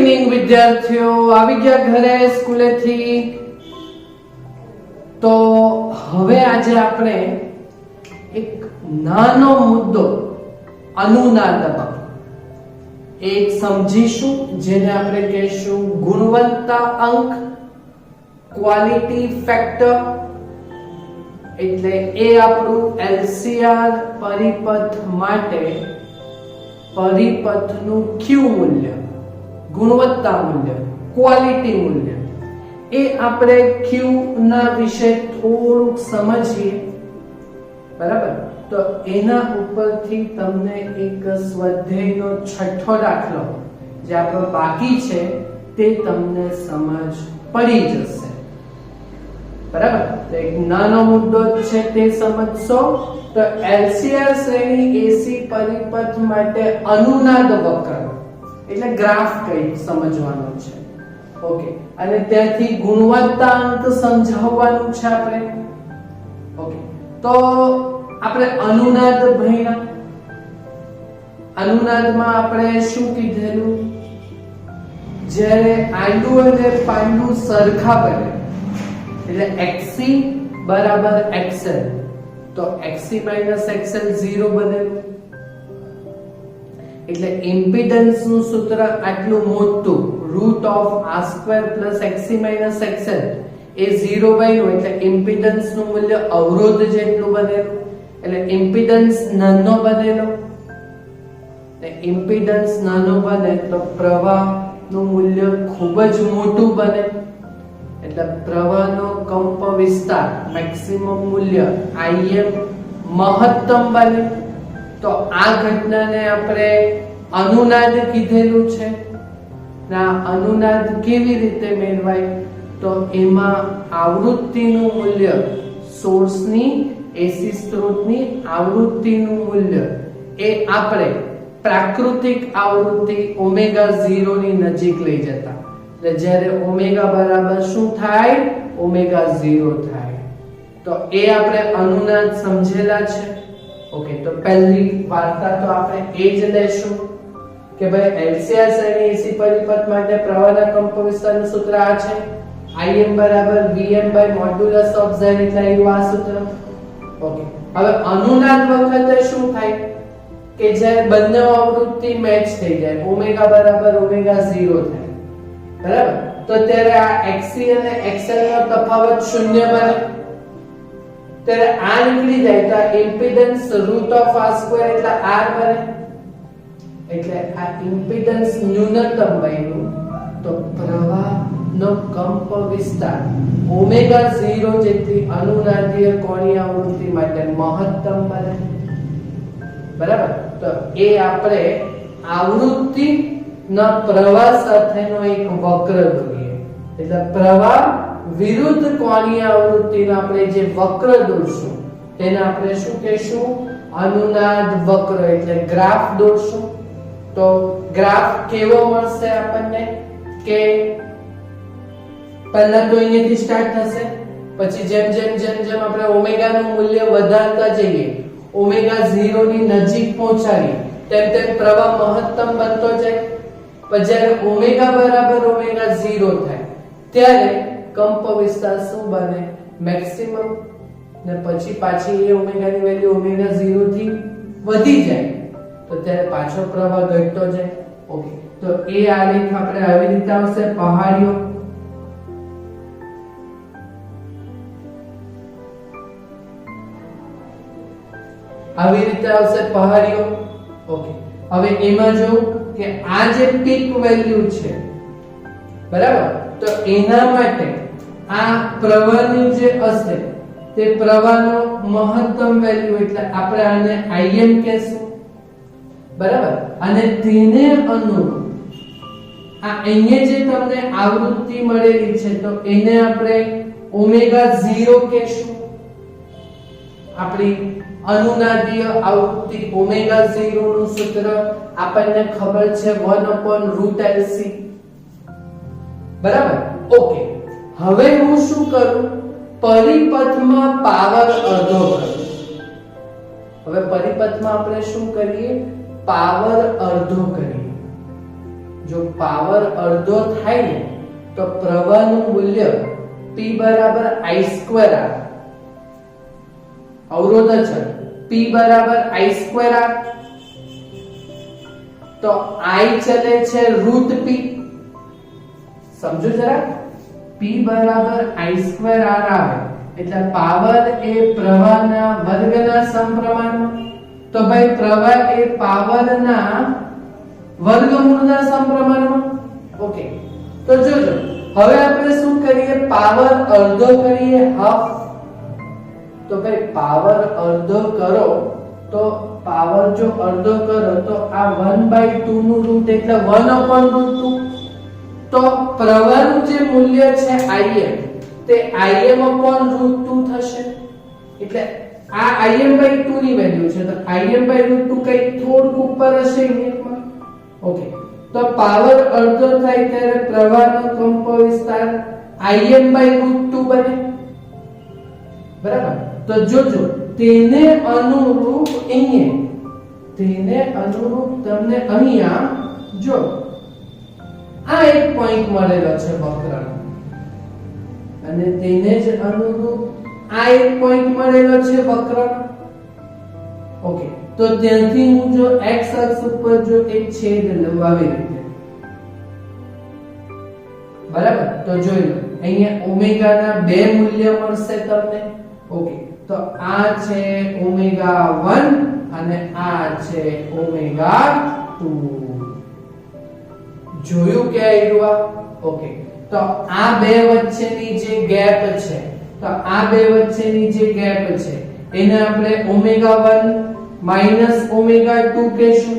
Evening વિદ્યાર્થીઓ, આવી ગયા ઘરે સ્કૂલેથી. તો હવે આજે આપણે એક નાનો મુદ્દો અનુનાદમાં એક સમજીશું, જેને આપણે કહીશું ગુણવત્તા અંક, ક્વોલિટી ફેક્ટર. એટલે એ આપણું એલસીઆર પરિપથ માટે પરિપથનું ક્યુ મૂલ્ય, ગુણવત્તા મૂલ્ય, ક્વોલિટી મૂલ્ય, એ આપણે ક્યુ ના વિશે થોડુંક સમજીએ. બરાબર? તો એના ઉપરથી તમને એક સ્વાધ્યાયનો છઠ્ઠો દાખલો જે આપણો બાકી છે તે તમને સમજ પડી જશે. બરાબર? તો એક નાનો મુદ્દો છે તે સમજશો. તો એલસીઆર શ્રેણી એસી પરિપથ માટે અનુનાદ વક્ર એટલે ગ્રાફ કઈ સમજવાનો છે. ઓકે, અને ત્યાંથી ગુણવત્તા અંક સમજાવવાનું છે આપણે. ઓકે, તો આપણે અનુનાદ ભણ્યા. અનુનાદમાં આપણે શું કીધેલું? જ્યારે આંડુ અને પાંડુ સરખા બને એટલે xc બરાબર xl, તો xc xl 0 બનેલું. એટલે ઇમ્પિડન્સ નું સૂત્ર આટલું મોટું, √r² xc xl એ 0 બન્યું એટલે ઇમ્પિડન્સ નું મૂલ્ય અવરોધ જેટલું બનેલું. એટલે ઇમ્પિડન્સ નાનો બનેલો. ઇમ્પિડન્સ નાનો બને તો પ્રવાહ નું મૂલ્ય ખૂબ જ મોટું બને. એટલે પ્રવાહનો કંપ વિસ્તાર મેક્સિમમ મૂલ્ય Im મહત્તમ બને. તો આ ઘટનાને આપણે અનુનાદ કીધેલું છે. ના અનુનાદ કેવી રીતે મેળવાય? તો એમાં આવૃત્તિનું મૂલ્ય, સોર્સની એસી સ્ત્રોતની આવૃત્તિનું મૂલ્ય એ આપણે પ્રાકૃતિક આવૃત્તિ ઓમેગા 0 ની નજીક લઈ જતા. એટલે જ્યારે ઓમેગા બરાબર શું થાય? ઓમેગા 0 થાય. તો એ આપણે અનુનાદ સમજેલા છે. ઓકે, તો પહેલી વાર્તા તો આપણે એ જ લેશું કે ભાઈ એલસીઆર શ્રેણી એસી પરિપથ માટે પ્રવાહના કંપ વિસ્તારનું સૂત્ર આ છે. Im બરાબર Vm/મોડ્યુલસ ઓફ z, એટલે એવું આ સૂત્ર. ઓકે, હવે અનુનાદ વખતે શું થાય કે જ્યારે બંને આવૃત્તિ મેચ થઈ જાય, ઓમેગા બરાબર ઓમેગા 0 થાય. બરાબર? તો ત્યારે આ xc અને xl નો તફાવત શૂન્ય બને. ત્યારે આ નીકળી જાય તો આ ઇમ્પિડન્સ √r² એટલે r બને. એટલે આ ઇમ્પિડન્સ ન્યૂનતમ બન્યું તો પ્રવાહનો કંપ વિસ્તાર ઓમેગા 0 જેટલી અનુનાદીય કોણીય આવૃત્તિ માટે મહત્તમ બને. બરાબર? તો એ આપણે આવૃત્તિ ના પ્રવાહ સાથેનો એક વક્ર દોરીએ. એટલે પ્રવાહ વિરુદ્ધ કોણીય આવૃત્તિનો આપણે જે વક્ર દોરશું તેને આપણે શું કહીશું? અનુનાદ વક્ર એટલે ગ્રાફ દોરશું. તો ગ્રાફ કેવો મળશે આપણને? કે પહેલા તો અહીંયાથી સ્ટાર્ટ થશે, પછી જેમ જેમ જેમ જેમ આપણે ઓમેગા નું મૂલ્ય વધારતા જઈએ, ઓમેગા 0 ની નજીક પહોંચાડીએ, તેમ તેમ પ્રવાહ મહત્તમ બનતો જાય. પછી જ્યારે ઓમેગા બરાબર ઓમેગા 0 થાય ત્યારે કંપ વિસ્તાર શું બને? મેક્સિમમ. ને પછી પાછી એ ઓમેગા ની વેલ્યુ ઓમેગા 0 થી વધી જાય તો ત્યારે પાછો પ્રવાહ ઘટતો જાય. ઓકે, તો એ આલેખ આપણે આવી રીતે આવશે. પહાડીઓ આવી રીતે આવશે, પહાડીઓ. ઓકે, હવે એમાં જો કે આ જે પીક વેલ્યુ છે, બરાબર, તો એના માટે આ પ્રવાહની જે હશે તે પ્રવાહનો મહત્તમ વેલ્યુ એટલે આપણે આને Im કહેશું. બરાબર? અને તેને અનુરૂપ આ અહીંયા જે તમને આવૃત્તિ મળેલી છે તો એને આપણે ઓમેગા 0 કહેશું. આપણી અનુનાદીય આવૃત્તિ ઓમેગા 0 નું સૂત્ર આપણને ખબર છે 1/√LC. બરાબર? ઓકે, હવે હું શું કરું? પરિપથમાં પાવર અડધો કરું. હવે પરિપથમાં આપણે શું કરીએ? પાવર અડધો કરીએ. જો પાવર અડધો થાય ને તો પ્રવાહનું મૂલ્ય P બરાબર I² આવે. અવરોધ અચળ P બરાબર I² આવે તો I ચલે છે √P. સમજો જરા, P બરાબર I² R આવે એટલે પાવર એ પ્રવાહના વર્ગના સમપ્રમાણમાં. તો ભાઈ પ્રવાહ એ પાવરના વર્ગમૂળના સમપ્રમાણમાં. ઓકે, તો જોજો હવે આપણે શું કરીએ, પાવર અડધો કરીએ, હાફ. તો ભાઈ પાવર અડધો કરો તો પાવર જો અડધો કરો તો આ 1/2 નું રૂટ એટલે 1/√2. તો પ્રવાહનું જે મૂલ્ય છે Im તે Im/√2 થશે. એટલે આ Im/2 ની વેલ્યુ છે તો Im/√2 કઈ થોડુંક ઉપર હશે યુનિટમાં. ઓકે, તો પાવર અડધો થાય ત્યારે પ્રવાહનો કંપવિસ્તાર Im/√2 બને. બરાબર, તો જોજો તેને અનુરૂપ તમને અહીંયા જો આ એક પોઈન્ટ મળેલો છે વક્રનો અને તેને જ અનુરૂપ આ એક પોઈન્ટ મળેલો છે વક્રનો. ઓકે, તો ત્યાંથી હું જો x અક્ષ ઉપર જો એક છેદ લઉં આવી રીતે, બરાબર, તો જોઈ લો અહીંયા ઓમેગા ના બે મૂલ્ય મળશે તમને. ઓકે, તો આ છે ω1 અને આ છે ω2. જોયું કે આવ્યું? ઓકે, તો આ બે વચ્ચેની જે ગેપ છે, તો આ બે વચ્ચેની જે ગેપ છે એને આપણે ω1 ω2 કહેશું.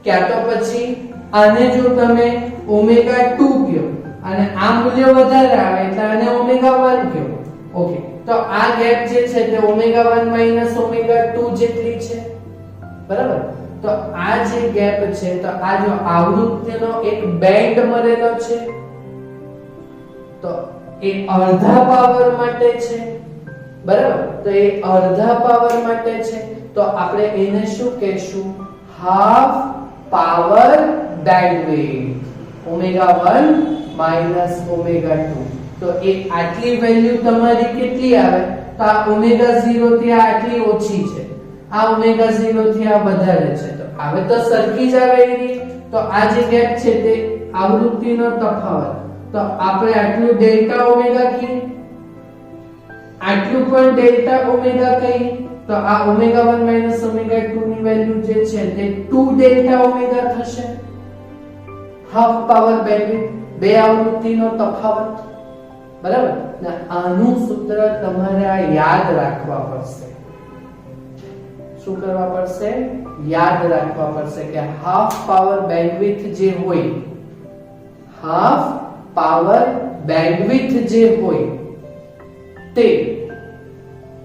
ક્યાં તો પછી આને જો તમે ω2 કહો અને આ મૂલ્ય વધારે આવે એટલે આને ω1 કહો. ઓકે, તો આ ગેપ જે છે તે ω1 ω2 જેટલી છે. બરાબર, તો આ જે ગેપ છે તો આ જો આવૃત્તિનો એક બેન્ડ મળેલો છે તો એ અડધા પાવર માટે છે. બરાબર, તો એ અડધા પાવર માટે છે તો આપણે એને શું કહેશું, હાફ પાવર બેન્ડવિડ્થ ω1 ω2. તો એ આટલી વેલ્યુ તમારી કેટલી આવે, તો આ ω0 થી આટલી ઓછી છે, આ ω0 થી આ વધારે છે. તો હવે તો સરખી જ આવે એની. તો આ જે ગેપ છે તે આવૃત્તિનો તફાવત. તો આપણે આટલું ડેલ્ટા ઓમેગા કહીએ, આટલું પણ ડેલ્ટા ઓમેગા કહીએ. તો આ ω1 ω2 ની વેલ્યુ જે છે તે 2 ડેલ્ટા ઓમેગા થશે. હાફ પાવર બેન્ડવિડ્થ, બે આવૃત્તિનો તફાવત. બરાબર, ને આનું સૂત્ર તમારે યાદ રાખવા પડશે. શું કરવા પડશે? યાદ રાખવા પડશે કે હાફ પાવર બેન્ડવિડ્થ જે હોય, હાફ પાવર બેન્ડવિડ્થ જે હોય તે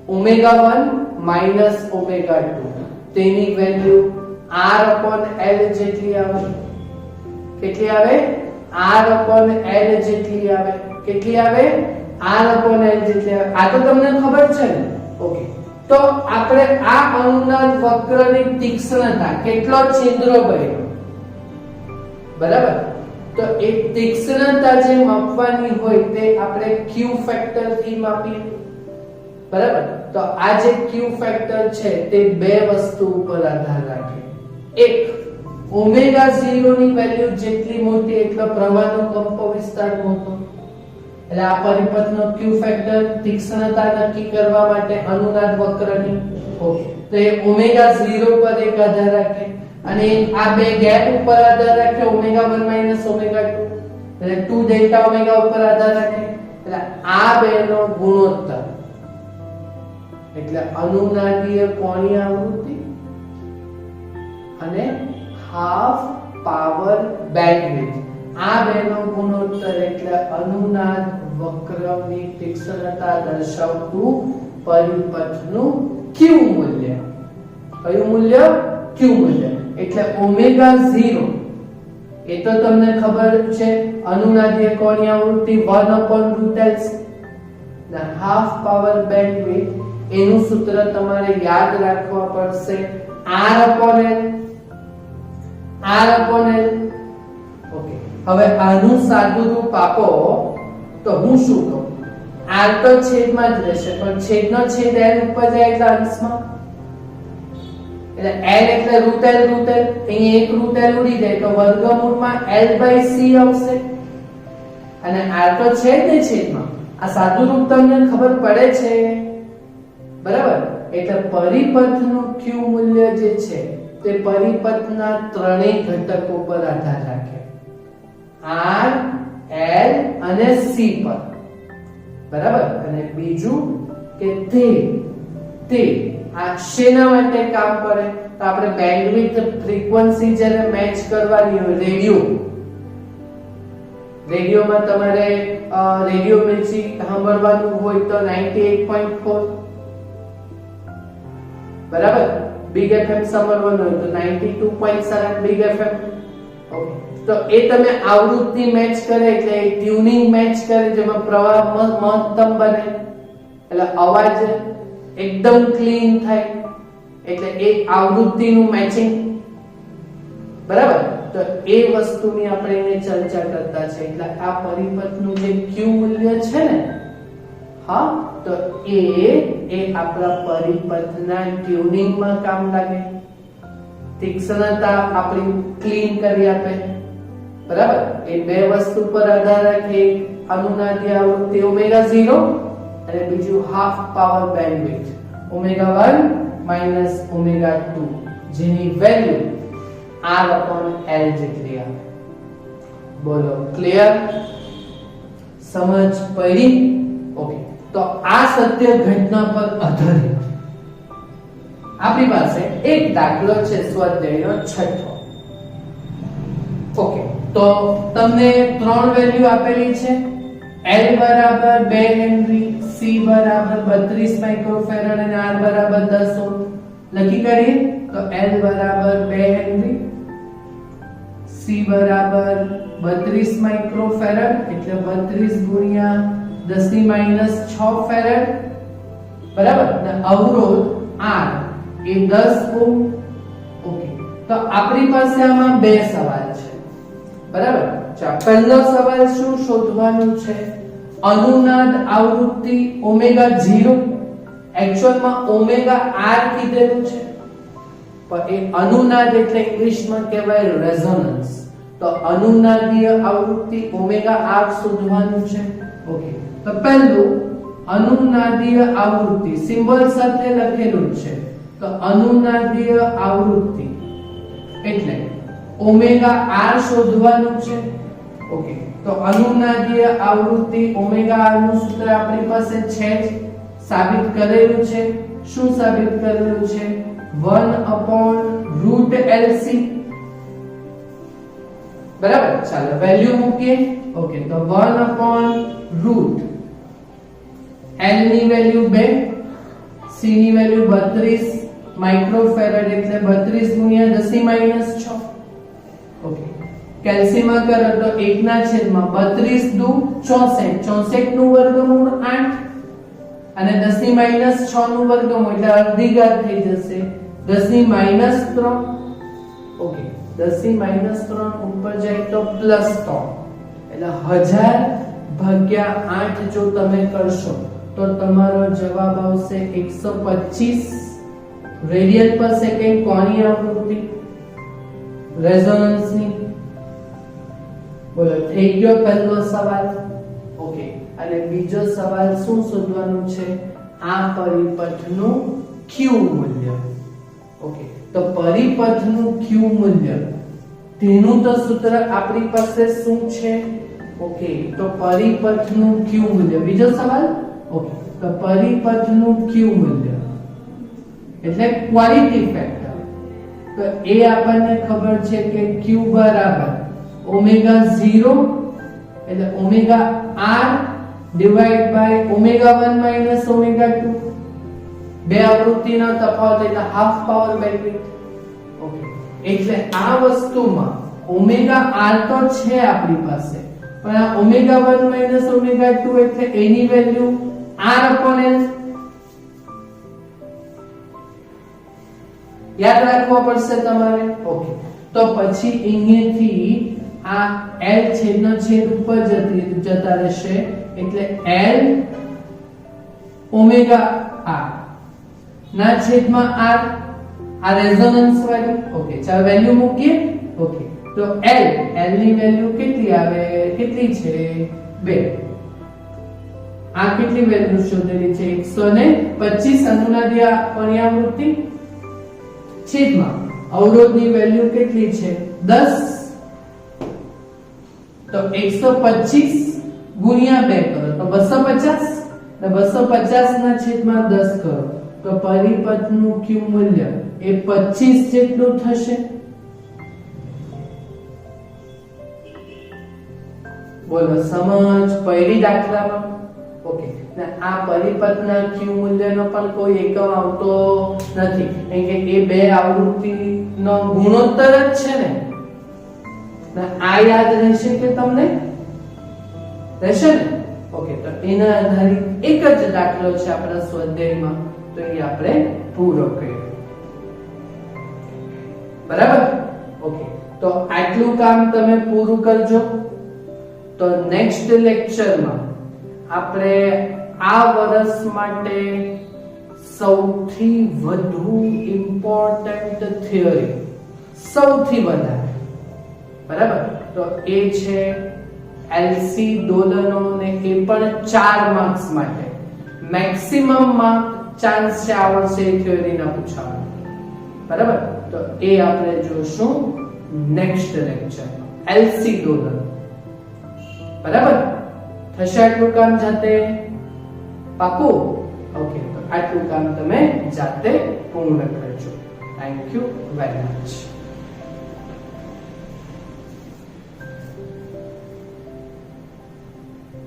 ω1 ω2 તેની વેલ્યુ R/L જેટલી આવે. કેટલી આવે? R/L જેટલી આવે. કેટલી આવે? R/L જેટલી આવે. આ તો તમને ખબર છે ને. ઓકે, તો આપણે આ અનુનાદ વક્રની તીક્ષ્ણતા કેટલો છિદ્રો બન્યો, બરાબર, તો એ તીક્ષ્ણતા જે માપવાની હોય તે આપણે Q ફેક્ટર થી માપીએ. બરાબર, તો આ જે Q ફેક્ટર છે તે બે વસ્તુ ઉપર આધાર રાખે. એક, ω0 ની વેલ્યુ જેટલી મોટી એટલો પ્રવાહનો કંપવિસ્તાર મોટો. એટલે આ પરિપથનો Q ફેક્ટર તીક્ષ્ણતા નક્કી કરવા માટે અનુનાદ વક્રની. ઓકે, તો એ ω0 પર એક આધાર રાખે અને આ બે ગેપ ઉપર આધાર રાખે ω1 ω2 એટલે 2 ડેલ્ટા ઓમેગા ઉપર આધાર રાખે. એટલે આ બેનો ગુણોત્તર એટલે અનુનાદીય કોણીય આવૃત્તિ અને હાફ પાવર બેન્ડવિડ્થ, આ બેનો ગુણોત્તર એટલે અનુનાદ વક્રની તીક્ષ્ણતા દર્શાવતું પરિપથનું Q મૂલ્ય. કયું મૂલ્ય? Q મૂલ્ય. એટલે ω0 એ તો તમને ખબર છે, અનુનાદીય કોણીય આવૃત્તિ 1/√L. ના હાફ પાવર બેન્ડવિડ્થ એનું સૂત્ર તમારે યાદ રાખવા પડશે R/L. R/L હવે આનું સાદું રૂપ આપો તો હું શું કહું? r તો છેદમાં જ રહેશે, પણ છેદનો છેદ l ઉપર જાય એટલે અંશમાં, એટલે l એટલે √l અહીં એક √l ઉડી જાય તો વર્ગમૂળમાં l/c આવશે, અને r તો છે જ ને છેદમાં. આ સાદું રૂપ તમને ખબર પડે છે, બરાબર? એટલે પરિપથનું q મૂલ્ય જે છે તે પરિપથના ત્રણેય ઘટકો પર આધાર રાખે, r, l અને c પર, બરાબર? અને બીજું કે તે આ શેના માટે કામ કરે? તો આપણે બેન્ડવિડ્થ ફ્રીક્વન્સી જ્યારે મેચ કરવાની હોય, રેડિયોમાં તમારે રેડિયો મિર્ચી સાંભળવાનું હોય તો 98.4, બરાબર? બિગ એફએમ સાંભળવાનું હોય તો 92.7 બિગ એફએમ. ઓકે, તો એ તમે આવૃત્તિ મેચ કરે એટલે ટ્યુનિંગ મેચ કરે, જેમાં પ્રવાહ મહત્તમ બને, એટલે અવાજ એકદમ ક્લીન થાય, એટલે એ આવૃત્તિનું મેચિંગ, બરાબર? તો એ વસ્તુની આપણે અહીંયા ચર્ચા કરતા છે. એટલે આ પરિપથનું જે q મૂલ્ય છે ને, હા, તો એ આપણા પરિપથના ટ્યુનિંગમાં કામ લાગે, તીક્ષ્ણતા આપણી ક્લીન કરી આપે, બરાબર? એ બે વસ્તુ પર આધાર રાખે, અનુનાદી આવૃત્તિ ω0 અને બીજું હાફ પાવર બેન્ડવિડ્થ ω1 - ω2, જેની વેલ્યુ r/l જેટલી આવે. બોલો, ક્લિયર? સમજ પડી? ઓકે, તો આ સત્ય ઘટના પર આધારિત આપણી પાસે એક દાખલો છે, સ્વાધ્યાયનો 6થો. ઓકે, તો તમને ત્રણ વેલ્યુ આપેલી છે, L બરાબર 2 હેનરી, C બરાબર 32 માઇક્રોફેરાડ અને R બરાબર 10 ઓહ્મ. લખી કાઢીએ તો L બરાબર 2 હેનરી, C બરાબર 32 માઇક્રોફેરાડ એટલે 32 ગુણ્યા 10⁻6 ફેરાડ, બરાબર? અને અવરોધ R એ 10 ઓહ્મ. ઓકે, તો આપણી પાસે આમાં બે સવાલ છે, બરાબર? પહેલો સવાલ શું શોધવાનું છે? અનુનાદ આવૃત્તિ ω0, એક્ચ્યુઅલમાં ωr કીધેલું છે, પણ એ અનુનાદ એટલે ઇંગ્લિશમાં કહેવાય રેઝોનન્સ. તો અનુનાદીય આવૃત્તિ ωr શોધવાનું છે. ઓકે, તો પહેલું અનુનાદીય આવૃત્તિ સિમ્બોલ સાથે લખેલું છે, તો અનુનાદીય આવૃત્તિ એટલે ωr શોધવાનું છે. ઓકે, તો અનુનાદીય આવૃત્તિ ωr નું સૂત્ર આપણી પાસે છે જ, સાબિત કરેલું છે. શું સાબિત કરેલું છે? 1/√LC, બરાબર? ચાલો વેલ્યુ મૂકીએ. ઓકે, તો 1/√, L ની વેલ્યુ 2, C ની વેલ્યુ 32 માઇક્રોફેરાડ એટલે 32 ગુણ્યા 10⁻6. ઓકે, કેલ્સીમાં કરો તો 1/32 દુ 64, 64 નું વર્ગમૂળ 8 અને 10⁻6 નું વર્ગમૂળ એટલે અડધી ઘાત થઈ જશે 10⁻3. ઓકે, 10⁻3 ઉપર જાય તો +3 એટલે 1000/8 જો તમે કરશો તો તમારો જવાબ આવશે 125 રેડિયન પર સેકન્ડ કોણીય આવૃત્તિ રેઝોનન્સની. બોલો, થઈ ગયો પહેલો સવાલ. ઓકે, અને બીજો સવાલ શું શોધવાનું છે? આ પરિપથનું q મૂલ્ય. ઓકે, તો પરિપથનું q મૂલ્ય, તેનું તો સૂત્ર આપણી પાસે શું છે? ઓકે, તો પરિપથનું q મૂલ્ય. બીજો સવાલ. ઓકે, તો પરિપથનું q મૂલ્ય એટલે ક્વોલિટી ફેક્ટર. તો એ આપણને ખબર છે કે q બરાબર ω0 એટલે ωr ડિવાઇડ બાય ω1 - ω2, બે આવૃત્તિનો તફાવત એટલે હાફ પાવર બેન્ડવિડ્થ. ઓકે, એટલે આ વસ્તુમાં ωr તો છે આપણી પાસે, પણ આ ω1 - ω2 એટલે એની વેલ્યુ r/l. યાદ રાખવા પડશે તમારે. ઓકે, તો પછી અહીંયાથી આ L છેદનો છેદ ઉપર જતા રહેશે એટલે L ઓમેગા r ના છેદમાં r આ રેઝોનન્સ વાળી. ઓકે ચાલો વેલ્યુ મૂકીએ. ઓકે તો L ની વેલ્યુ કેટલી આવે? કેટલી છે? 2. આ કેટલી વેલ્યુ શોધેલી છે? 125 અનુનાદી પરિયાવૃત્તિ છેદમાં અવરોધની વેલ્યુ કેટલી છે? 10. તો 125 ગુણ્યા 2 કરો તો 250 ને 250 ના છેદમાં 10 કરો તો પરિપથનું Q મૂલ્ય એ 25 જેટલું થશે. બોલો સમજ પડી દાખલામાં? ઓકે ને આ પરિપથના Q મૂલ્યનો પણ કોઈ એકમ આવતો નથી કારણ કે એ બે આવૃત્તિનો ગુણોત્તર જ છે ને. આ યાદ રહેશે કે તમને? રહેશે ને? ઓકે તો એના આધારિત એક જ દાખલો છે આપણા સ્વાધ્યાયમાં તો એ આપણે પૂરો કર્યો. બરાબર? ઓકે તો આટલું કામ તમે પૂરું કરજો. તો નેક્સ્ટ લેક્ચરમાં આપણે આ વર્ષ માટે સૌથી વધુ ઇમ્પોર્ટન્ટ થિયરી સૌથી વધારે બરાબર તો એ છે એલસી દોલનો ને એ પણ 4 માર્ક્સ માટે મેક્સિમમ માર્ક ચાન્સ છે આ વર્ષે એ થિયરીના પૂછવાનું. બરાબર તો એ આપણે જોશું નેક્સ્ટ લેક્ચરમાં એલસી દોલન. બરાબર થશે આટલું કામ જાતે? પાકું? ઓકે તો આટલું કામ તમે જાતે પૂર્ણ કરજો. Thank you very much.